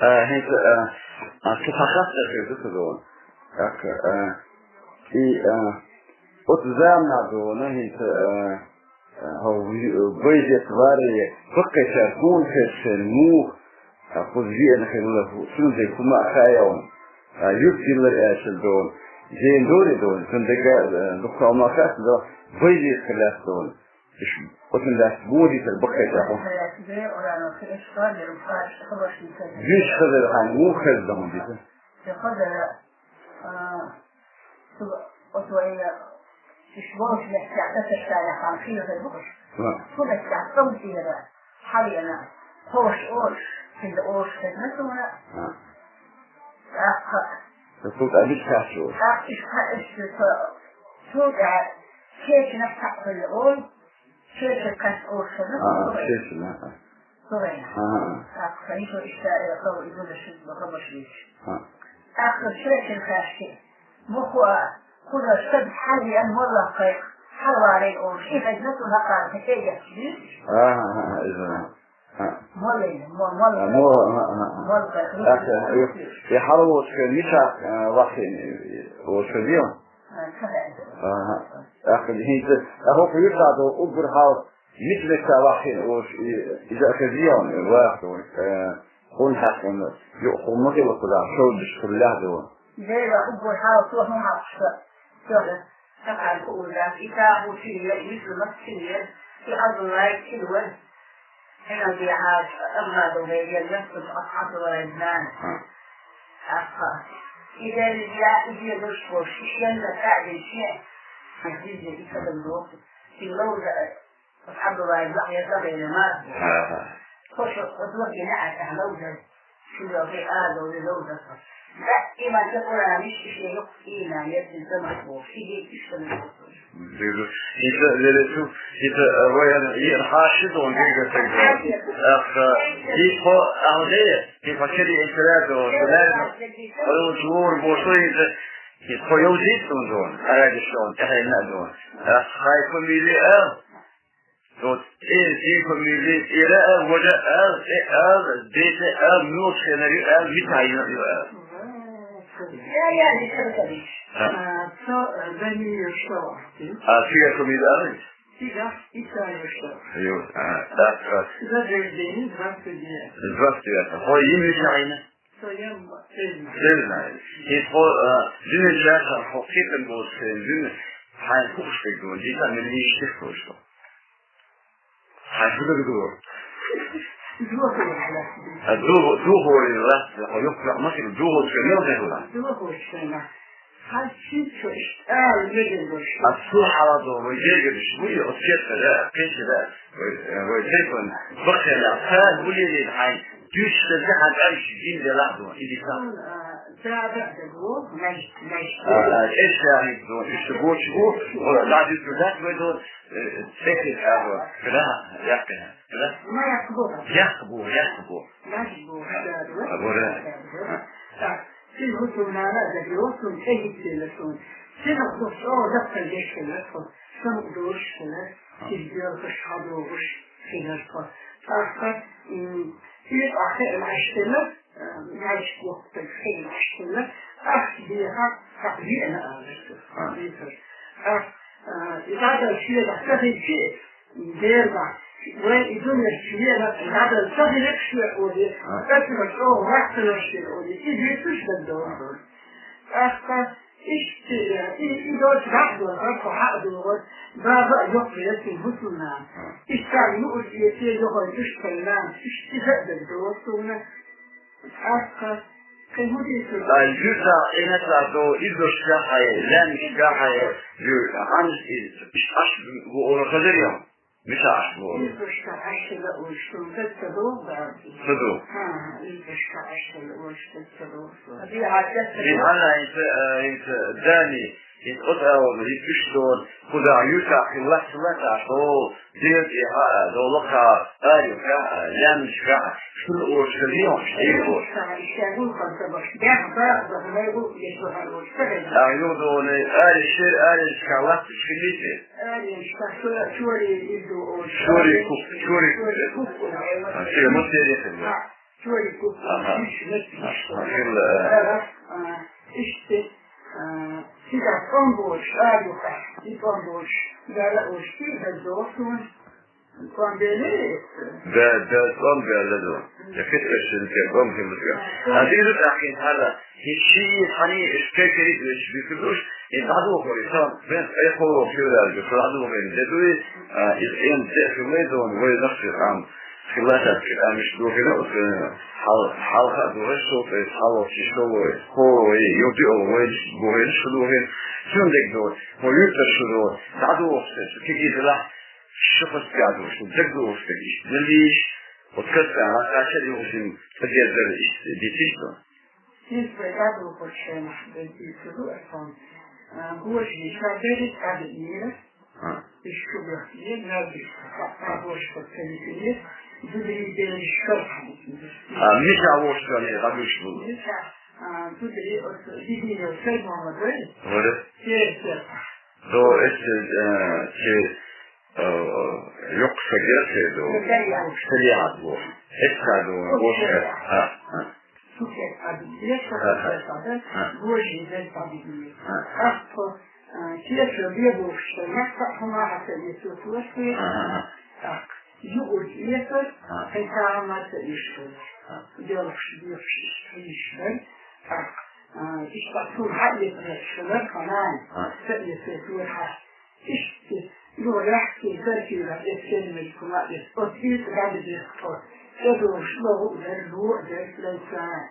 هيك كفاخات في دول في أتزامنا دون هيك هو بيجي تباري فكر شاركون في السلمو أخذ جيء نخيله شنو زي كم أخايون يكتير الأشل دون زين دون صندوق دكتور ما كاس ده بيجي خلاص دون وتن لا بودي تبقى تاعه جيش خذ عن مو خذ دون دي خذ وتوين تشبهش لحتى تشتغل عن خير البقش كل التعصب فيها حاليا هوش في الأوش في مثلا الصوت أبيش كاشو صوت شيء نفتح في الأول شيء كاس أوش شيء لا صغير فنيشو إشتاء قوي يقول الشيء بقبش ليش آخر شيء كاشي مخو كل شد حالي أن والله خير حلو عليه أوش إيه فجنته هقا تكيه إذا مولين يحاولوا مشاع واحد وشديهم أخذ هيك أهو في يساعدوا أكبر حال مثل كواحد وش إذا أخذيهم واحد كون حقهم يأخذ مثل كلها شو بس كلها دول زي أكبر حال صوت ما عشرة شغله تقع الأولى إذا هو شيء مثل ما شيء في أرض الله كله هنا في عاد أما دولية ينفذ أصحاب الإدمان إذا يجي نشوف شيء بعد شيء هذه يكتب الوقت في لوزة أصحاب الإدمان يتغير ما خش أدوك نعت لوزة شو في هذا ولوزة لا إما تقول أنا مش شيء يقينا يبدأ زمن شيء يشتغل إذا وين يرحاشد ونجد تجد كيف أهديه كيف كذي إنتراد وسلام والجور بوصيد كيف يوزيد دون هذا شلون إحنا دون خايف ميلي دوت كيف ميلي إلى وجاء ديت نوت سيناريو متعين يا دي شركة بني يشتغل فيها كميدة فيها إيسا يشتغل أيوه إذا جايدين زبطية هو يمشي عينه سيرنا يدخل جن الجاهل حقيقة البوسين جن حيفوش بيقول دي كان اللي يشتفوش حيفوش بيقول الدوه لله ويقرأ مثل الدوه الشميل ده الصوح على ضوء ويجيب شوية أصير لا كيش لا ويجيبون بقى الأطفال ولي الحين دوش تزحف أي شيء ده لحظة إذا كان تابع دقوق إيش يعني دون الشبوط ولا الجزات ويدون سكت هذا كلا يقنا كلا ما يحبو لا يحبو أبورا في هتونا لا دقيقون أي سلسون سنقص دفع الجيش لكم سنقدوش كلا تجدر تشهدوش في نفسه فأخذ في آخر العشتلة نعيش وقت الخير العشتلة أخذ بها تقديرنا إذا الشيء تحتفل شيء ديرنا وين يدون الشيء هذا الصغير شيء ودي أكثر شو وقت الشيء ودي يجي تشبه دور أخذ إذا تبعدوا أرفع حقدوا بابا يقضي يسي مثلنا إشتعي يؤذي يسي يقضي يشتغلان إشتفاء بالدوستونا أخذ الجزء إن تعطوا إذا شجعه لم شجعه عن إيش وأخذ اليوم مش عشبه إذا شجعه لا وشتم تتصدق بعد صدق إذا شجعه لا وشتم تتصدق في حالة أنت داني يتقطع ويتشتون خدا يوسع في اللحظة عشان دير إيها دولقها آيوكا لامشكا شلو شليون شيء أعيودون آل الشير آل الشكالات شليته شوري كوب شيء مستريح شوري كوب Sida framboos, aardige, die framboos, daar was die het doorgaan, kwam de leer. ده قام بهذا يفكر الشركة قام في المسجد هذه الأخير هذا الشيء حني إشكالي إيش بيكلوش يتعدوا خريطان بين أيقظوا في ذلك يتعدوا بين جدوي إذا في ميدان وينفس العام خلاتك مش دوغنا حلقة دوغشوا في حلقة شيشوا هو يبدأوا وين شلوهن شون ذيك دول هو يتشلوا تعدوا كيف لا شخص قاعدوا شو ذكروا في ليش وتكسر على عشان يوصل تجذر ديتيشتو كيف قاعدوا كل شيء محدودين كله أصلا هو شيء شابير تعبير الشبه ينادي هو شيء كذي تدري بين الشرح مش عوش يعني غادي شنو تدري تدري السيد محمد وين هذا كيف دو يقصى جرسه دو سريعة دو إسكا دو وشكا سكت عبيدية سكت بوجه ذلك عبيدية أخطر كيف يبيضوا في الشمس فهما حتى يسوس وشكي يقول يسر فيتعامل يشكل يلخش يشكل يشتغل حق يشكل كمان يسوس يقول يحكي ذلك إذا يتكلم الكلام يستطيع بعد يختار يدعو شلو ذلو ذلك ليسان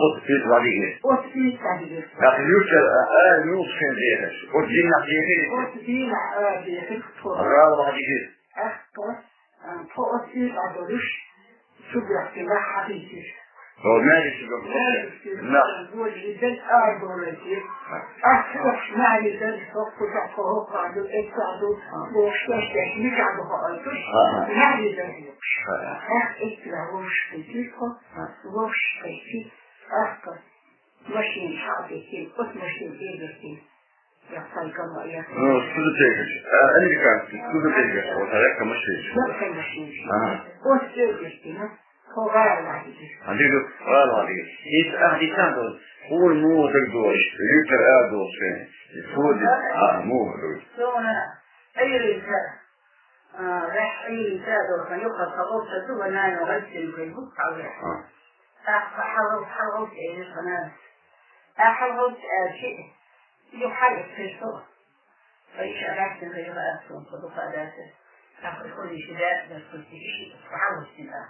وتفيد بعدين وتفيد بعدين لكن يوسف ديهش وتجينا ديهش وتجينا ديهش راه بعدين أخطر فوتفيد عدلش شو بيحكي لا حديث هو مالي شو لا هو جدا أعدولتي أخطر معني ذلك فوق فوق عدو إكادو وشتاش تحميك عدو فقالتش معني ذلك إكلاوش كيفيكو وش كيفيك أخطر ماشين حاطتين ماشين إيدتين يحصل كما يحصل سودتيجش أنا كان سودتيجش وثلاثة ماشين لا كان ماشين وستيجش هو غير العديد عندي غير العديد أهدي كانوا هو المو تقدوش يكتر أدوش يفوز مو هذول سونا أي رسالة راح أي رسالة وكان يقرأ خلاص تدوب أنا نغسل الفيسبوك عليه حرغت أي قناة حرغت شيء يحرك في الصور فإيش أعرفت إن غير أصلا صدق أداته أخذ كل شداء بس كل شيء فحرغت الآن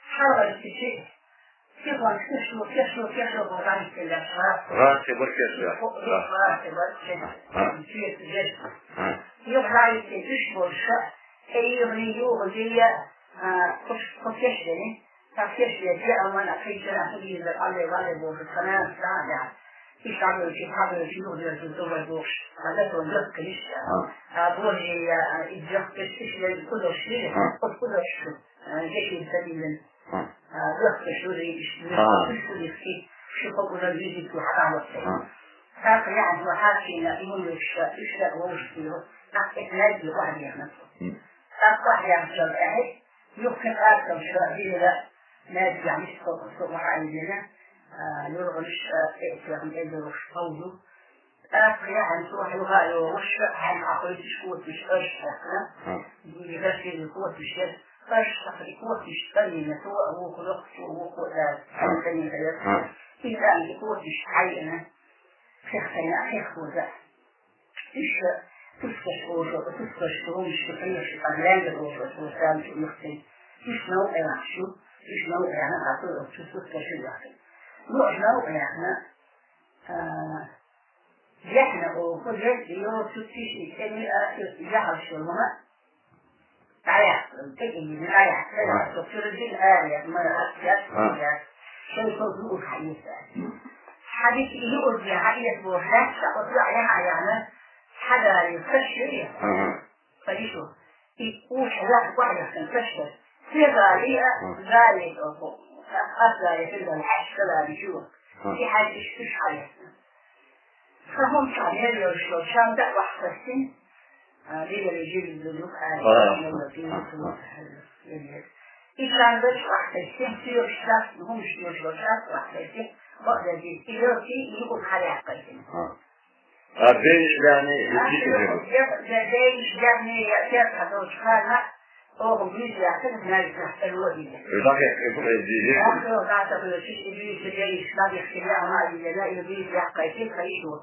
حرغت شيء كيفان كيشلو بغاني في الأشهر راسي بركز راسي بركز في الجد يبقى يتشبه الشأ أي يغنيوه جيا كيشلني كيشلي جاء من أخيشنا أخيش على بوش القناة ساعدة يشعبوا شنو يجوزوا البوش هذا هو الجد لسه بوجي الجد كيشلي كل شيء كل شيء جيش سبيلا يخفش يشتري شو فوق الجيد في حرام كان يعني وحاكينا يقول يشتاق ويشتري نادي واحد يخنصه واحد يخنصه أهل يمكن أكثر شيء لا نادي يعني صوت عندنا يرغش إعتراض إنه قوله يعني صوت يغاي وش عن عقل تشكوت مش أشهر يغسل القوة الشر فاشتغل قوة الشر نسوء وخلق وخلق عندنا غير إذا قوة الشعينة خيخنا خيخوزة إيش تسكش أوجو تسكش روش تفيش قبلان الأوجو توسام في مختلف إيش نوع شو إيش نوع يعني عطوا تسكش الواحد نوع يعني يحنا وكل يوم تسكش كأني يحل شو الماء تعيا تجي من تعيا تفسر الدين آية ما أكيد شيء صدق حديث حديث يؤذي حديث بوحدة أطلع لها يعني حدا يفشل فليشو يقول حدا واحدة تنفشل في غالية ذلك أصلا يفيد الحش كذا بيشوف في حاجة إيش حاجة فهم كانوا يرشوا شام ده وحسين ليه اللي يجيب الذنوب إيشان بس وحسين في رشاق هم مش رشاق وحسين بعد ذي يروي يقول حاجة قيسين أبيش يعني لديش يعني يأتي هذا شخصنا أو بيجي يعتمد ناجح الوجه. لكن يقول يجي. أخذ تعتبر شيء بيجي جاي ناجح اختلاف ما يجي بيجي يحققين خيشه.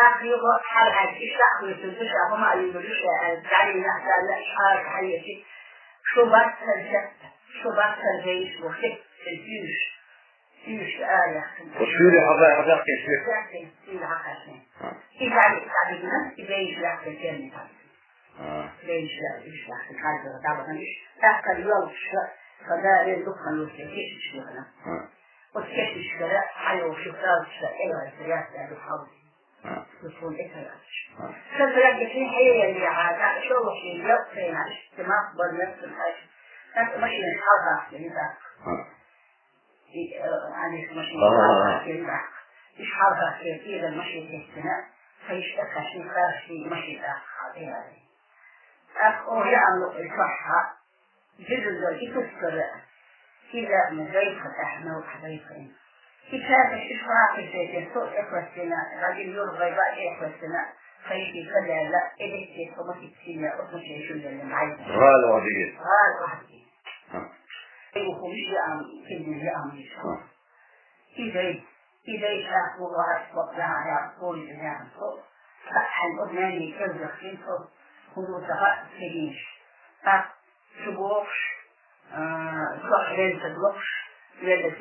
أخذ يقول حال إيش أخذ تنتشر هم اللي يقولش تعالي نحتاج لإشعار حياتي. شو بس الجيش وشيء الجيش. فيش آية. وشوري حضر كيف؟ في حقيقة. إذا تعبنا إيش يحصل كلمة. ليش يحصل هذا طبعا إيش تأكل يوش فده يدخل وسكيش شغله. وسكيش شغله حيو شغال شغله السياسة هذا حاول. يكون إثراش. فبلاد الحين هي اللي عاد شو شيء يقتين على اجتماع بالنفس الحاجة. لكن مش الحاجة يعني ذا. يعني مشي إيش حركة كثيرة المشي في السنة فيشتكى شيء خارجي مشي آخر أو يعمل الصحة جزء يفسر كذا من غير فتحنا وحبيبين كتاب الشفاء في سيد سوء إخوة السنة رجل يرغي بعد إخوة السنة فيشي كذا لا إذا كيف السنة أصلا شيء شو اللي معي غال واحد وخمسة عام كل عام يشوف إذا يشاف الله وقتها يقول الإنسان فحل أبناني كذا خلفه خذوا سفاء سريش شبوش صحرين تدلقش لذلك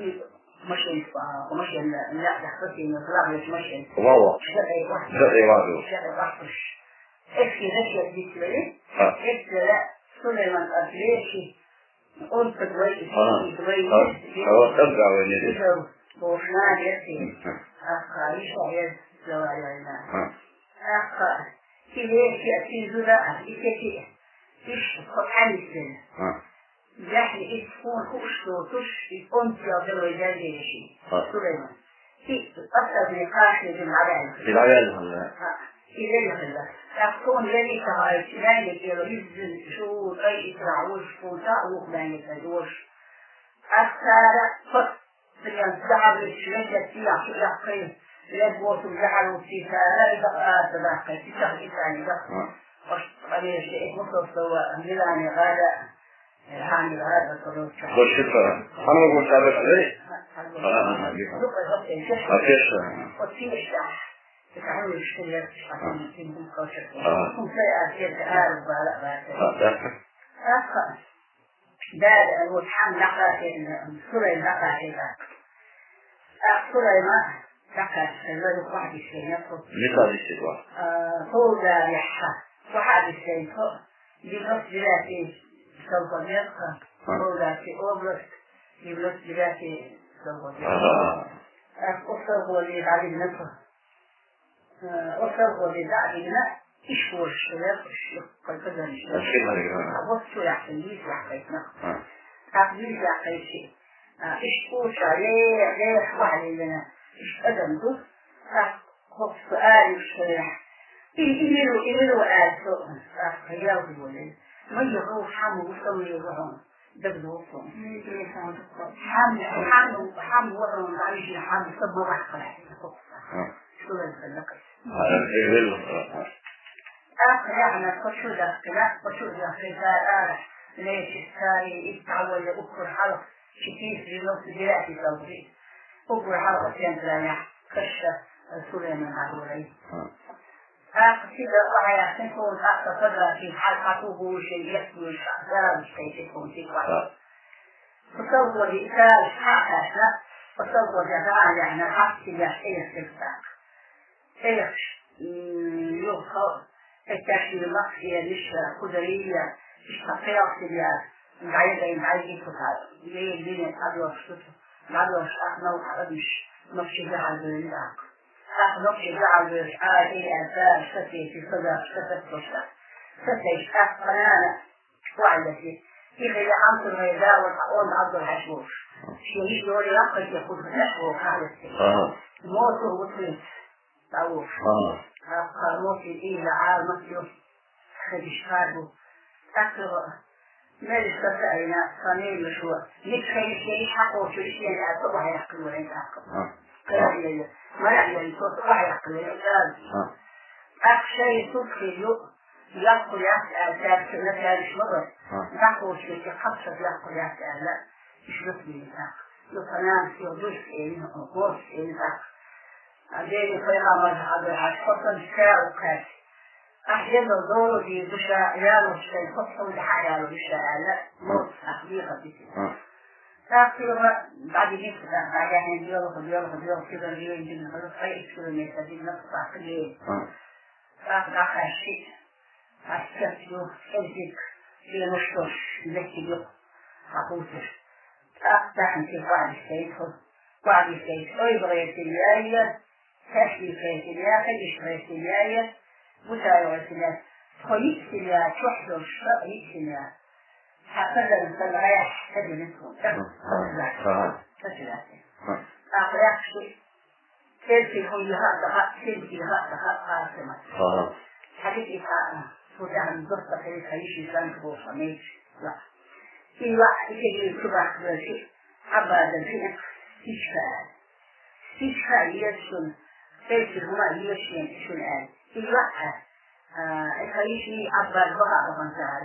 مشي ومشي لا تحسسي من طلاب يتمشي واو شرعي واحدش إكي نشيت دي سلالي إكي لا سليمان أبليشي قلت دوي هو تبقى وين بوشنا يسي أخا يشعر زوالنا أخا كذلك يأتي زراعة إكتي إيش قطعني السنة جاحي إسفون أشتوتش أنت يضروا يجالي شيء سليمان في أكثر من قاشة في العبال إذا خلا أكون لي تعايش لانك يريد شو أي إسرعوش فوتا وخلاني تدوش أكثر فت بينزعب الشركة فيها في الأخير لبوت الجحل والسيسارة إذا تلاقي في شهر إثاني قليل شيء مصر سواء ميلاني غادة هاني غادة صدوك شكرا أنا أقول تعرف ليه؟ وفي الشهر يتعامل الشيء عشان يكون كوشة هم سيئة كيف تعارف بهلا أخذ داد المتحمل لقاكين سوري لقاكين سوري لقاك الذي واحد الشيء يقول مثال الشيء هو ذا يحا واحد الشيء يبلغ جلاتي سوف يبقى هو ذا في أوبرس يبلغ جلاتي سوف يبقى أصبه اللي بعد النفس أصبه اللي بعد النفس إيش هو الشباب قلبنا الشباب أبص يحكي ليش يحكي نقص أقدر يحكي شيء إيش هو شعليه ليه وعلي لنا إيش أدم دوس خف سؤال الشرح إيميلو آسو خيال بولي ما يروح حمو وصل يروحون دبلوهم حمو ورون عليه حمو صبوا بحقه شو الفلقة يعني قشود اختلاف قشود اختلاف ليش الثاني يتعول لأكبر حلق كتير في نص جلاتي صوتي أكبر حلق سيانتلانيا كشة سليمان عدولي كده وحيا سنكون أكثر قدرة في حلقته شيء يسمي الشعبان مش كيفكم تقوى فصور لإثار حقاشنا فصور جزاء يعني حق سياسية استفاق إيش يوخر التأشير المقصية مش قدرية مش تقيق سياسة معايا معايا يفوتها ليه أبيض شطه أبيض أخنا وحرمش نفسي جعل بالله نفسي جعل بالآية أنفال ستي في صدق ستة وشا ستي قناة وعدتي كيف إذا عمت الغيداء والقوم عبد الحشوش شيء يقول يقل يقول فتحوه حالتي موته وطلت تعوش موتي إيه لعال مطلوب خدش خاربه أكثر مالي ستأينا صنيل مشروع نتخيل شيء حقه في شيء أتبع يحقل ولا يتعقل ما يعني صوت واحد يحقل ولا يتعقل أخشى تدخل يأكل يأكل نتعرف مرة نحو شيء يقصد يأكل يأكل لا مش بس بيتاك يقنان في وجود إيه وقوس إيه تاك عدين فيها مذهب العشقة ساعة وكاس أحيانا الدور في بشا يالو شيء خصوصا لحيالو بشا لا موت حقيقة بيتاك تأكل بعد يمكن بعدين بيوم كذا اليوم جدا بس أي كيلومتر دي نفس عقلية تأكل آخر شيء أستطيع أزيك في مشتوش ذكي عقوتر أقطع في بعض الشيء أيضا يتليايا تشبي فيتليا خيش فيتليايا مساوي يتليا خيش تليا تحضر الشرق يتليا حقا نتلعي حسد منكم تسلاتي أقرأ شيء تلسي هم يهاتها تلسي يهاتها قاسمة حديث إساءة فدعم ضغط خيش خيش يسان كبوصة ميش لا في واحد يجي يتبع كل شيء أبدا فيه استشفاء يشون كيف هما يشين شون قال في واحد الخليشي أبدا بقى بمنزار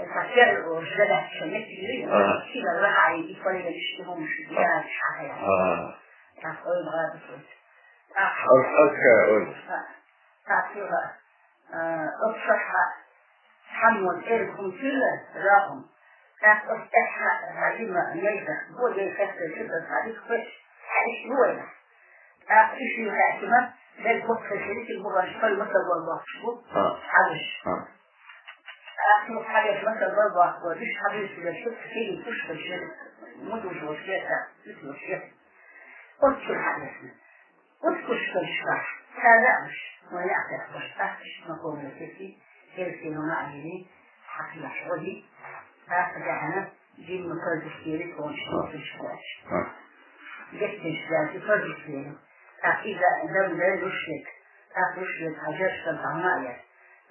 الفكر وجدت شنك ليه كذا الرعي يقول لك يشتهم شديات حاجة أقول بغاد الصوت أقول أصحى حمل إلكم كله راهم أصحى عجيمة ميزة هو اللي يفسر شدة عليك فش حيش نوعنا إيش يحكمه للبطل الشريك المباشر مثل بالباق شو حدش أحكم حاجة مثل بالباق وديش حديث للشرك فيه تشفى الشرك مدوش وشيئة مثل وشيئة أذكر حدثنا أذكر الشرح هذا مش ويعتقد أخش مقوم لكفي كيف معيني حقيقة شعوري أخذنا جيل مفرد السيري ونشوف الشواش جبت الشواش فرد السيري إذا لم لا يشرك يشرك حجرش الطعماء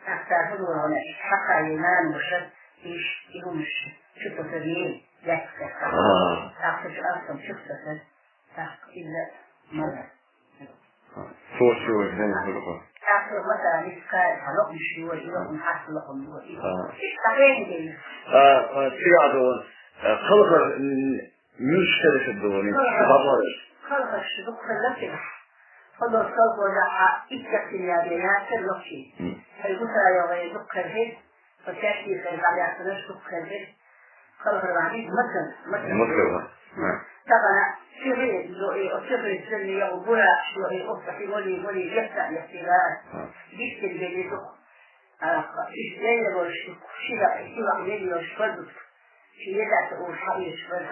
أختاره هنا حقا ينام وشد إيش يهمش شفت فريين يكتك أخذ أصلا شفت إلا مرة فوشو الزين أخذ مثلا إسكال حلقم الشيوة يلقم حاصل لقم الوئي إستقين دي تيادون خلق مشكلة الدوني خلق الشبك خلق خلق الصوت وزعها إتكت اليابينات اللقشي البسرة يوغي دكر هيد فتاشي خير على أعتناش دكر هيد خلق الرعيد مثل طبعا شغل لوئي وشغل السنية وبرع لوئي أفتحي ولي يفتح الاختلاف بيشت الجديد إشتغل والشك شبع ليلي والشفردك شيئا تقول حقي الشفرد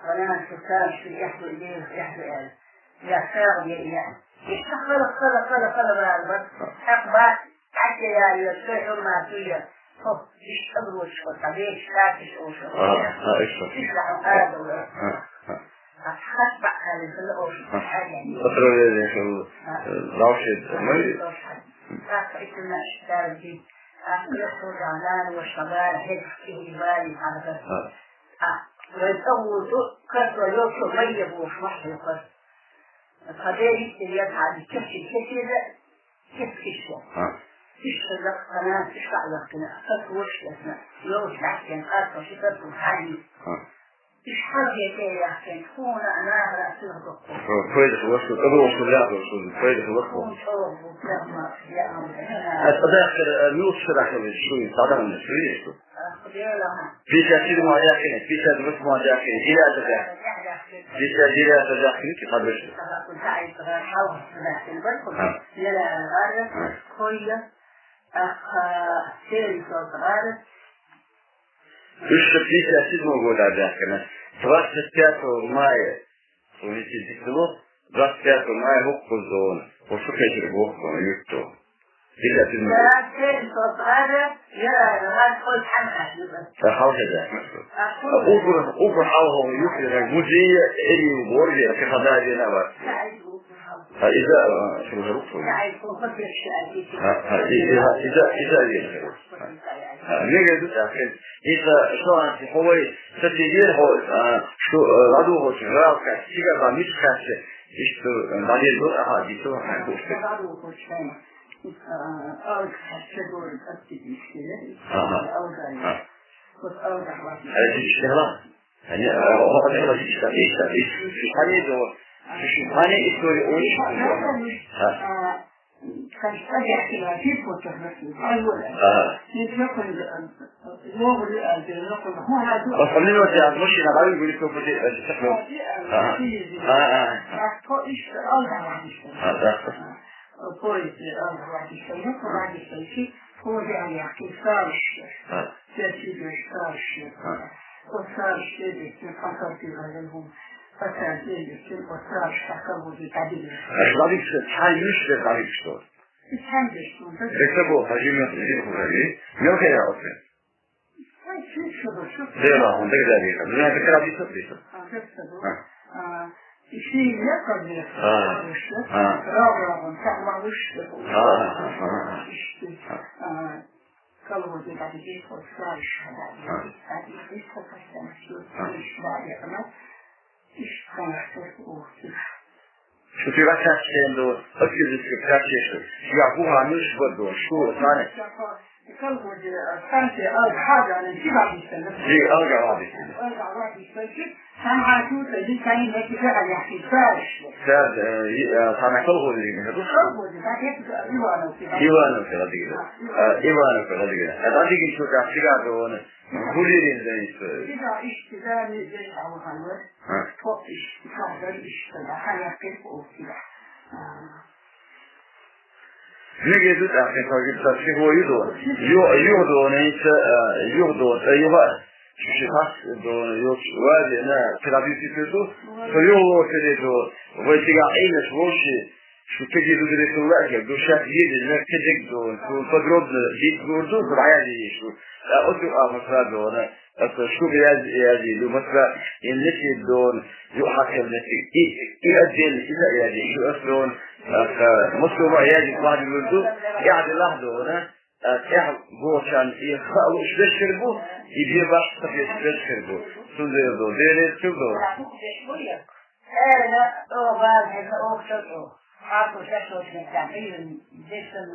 أنا سكان شو يحدو إليه يحدو إليه يا خير يا إله خلق بالبر أقبع حتى يا يسير ما فيه هو يشتغل وشفرد عليه شاكش وشفرد يشلح هذا ولا أتخطبع هذا في الأوش حاليا أطرق إذا شو راشد مي أخذت الناس دارجي أخذت الجعلان والشباب هيك في بالي على كذا والأول كسر يوسف ميب وشمح يقص الخبير يسعى كيف كشوا تشتغل قناة تشتغل قناة تسوش لسنا يوسف عشان خاصة شفت وحالي إيش حاجة يا أخي هون أنا رأسه دكتور. فايدة الوصول قبل وصول لا وصول فايدة الوصول. أتذكر ميوس راح يشوي صادم من السويس. في شيء ما جاكني في شيء بس ما جاكني إلى أتذكر. في شيء إلى أتذكر كيف هذا الشيء. كنت عايز أحاول البركة لا غارة كوية سير صوت غارة. إيش في شيء موجود على ذاكرنا. سواء ستات وماية ونسيت له ضغط ياكل معي هو كلون وشو كيجي هو يكتو إذا تنمو لكن هذا يا هذا كل حمل حاول هذا أوبر حاله يكتو الموزية إلي وبورجي في خداجي نبات إذا شو هروح إذا نجد أخذ إذا شلون في حوي ستيجي هو شو رادو هو شغال كسيجا بعميش كاسة إيش بعدين دول أحد يسوي حاجة أرجع الشغل الأكتب مشكلة هذا الشغلان يعني هو هذا الشيء في حالي هاني إسوري أولش كان أرجع كلاسيك وتهرسي أولا يتلقن يوم يتلقن هو هذا وصلنا وجه مش نبغى نقول لكم بدي تسمعوا أكو إيش أرجع واحد poi هو يعني يحكي سارش تأثير سارش وسارش يدرس فقط في غيرهم فكان يدرس وسارش حكمه بتعديل. أشغالك تحاول مش تقدر تشتغل. تحاول. تكتبوا حجم الخارجي يوم كذا أصلا. شو. لا هم تقدر لأن تكرار يصير. شيء يقدر رابع تعمل وش كلمة بعد كده فصار هذا إيش خصنا إيش بعد أنا إيش خلاص شو في رأسك عنده أكيد السكرتير شو يعقوبها مش بدو شو ثاني كلمة ثانية حاجة أنا كيف أعرف ليه أرجع واحد كان عاشور اللي كان يمشي على احتفاش ساد صنع كله اللي منه إيوانا في هذه هذا ديك شو كاشيكا دون كلين زي كذا اشتغال زي عوض توقش كذا اشتغال حاجة كيف أوكيدا نيجي ده أخي تاجي هو يودو نيت يودو أيوة شو خاص دون يوش وادي أنا كلابي تيجو فيو كده ويتيجا عينه شو تجي تدري سواك دو شاف يد إنك تجيك دون تضرب جيت جوردو بعيادي شو أتوقع مثلا دون شو بيادي لو مثلا النتي دون يوحك النتي يأجل إذا يادي شو أصلون مسلم عيادي واحد يقولوا قاعد لحظة هنا كيف بوشان يخلوا إيش بيشربوا يبي بس تبي بيشربوا سوزيدو ديري سوزو أنا أوبان أوكسو عارفه شكله شكله إيه جسم